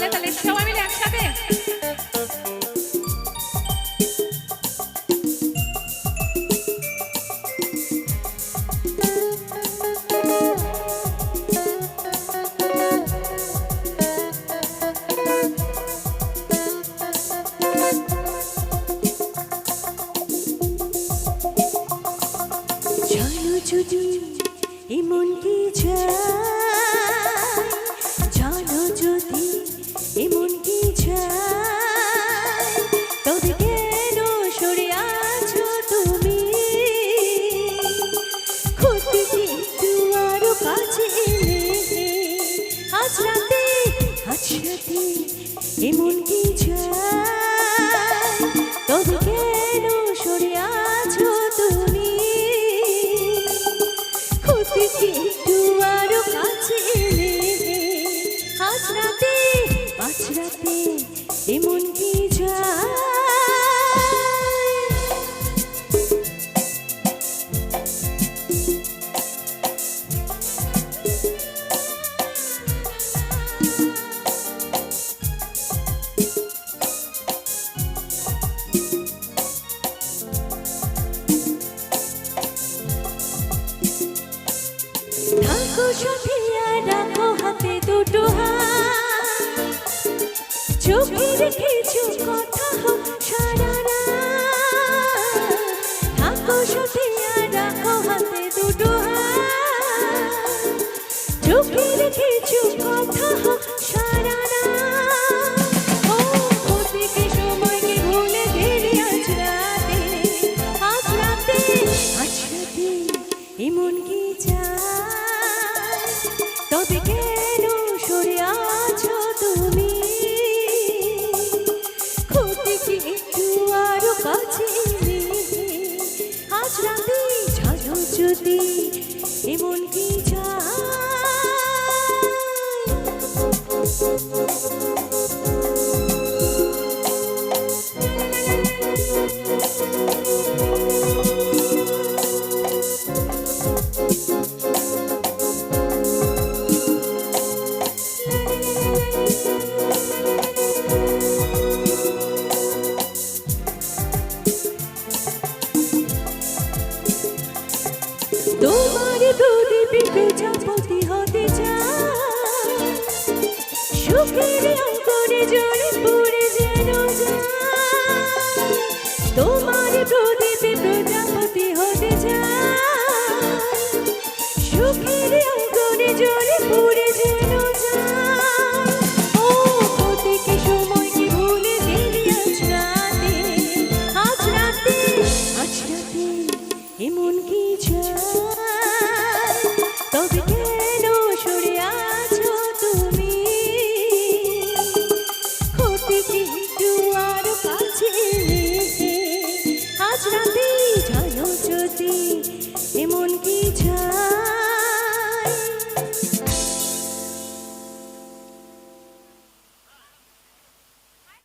তাহলে তাহলে সবাই মিলে একসাথে চলো যদি এমন কি যায়, চলো যদি এমন কি যায়, তবে কেন সরে আছো তুমি? ক্ষতিকে একটু আরো কাছে এলে আজ রাতে এমন কি যায়, তবে কেন সরে আছো তুমি? ক্ষতিকে একটু আরো কাছে এলে আজ রাতে এমন কি যায়? থাকো সাথে আর রাখো হাতে দুটো হাত, চোখে রেখেছো কথা হোক সারা রাত। থাকো সাথে আর রাখো হাতে দুটো হাত, চোখে রেখেছো কথা হোক সারা রাত। ও ক্ষতিকে সময়কে ভুলে গেলে আজ রাতে এমন কি চাই, তবে কেন সরে আছো তুমি? ক্ষতিকে একটু আরো কাছে এলে আজ রাতে চলো যদি এমন কি চাই। তোমার প্রদীপে প্রজাপতি হতে চাই, সুখের অঙ্কনে জলে পড়ে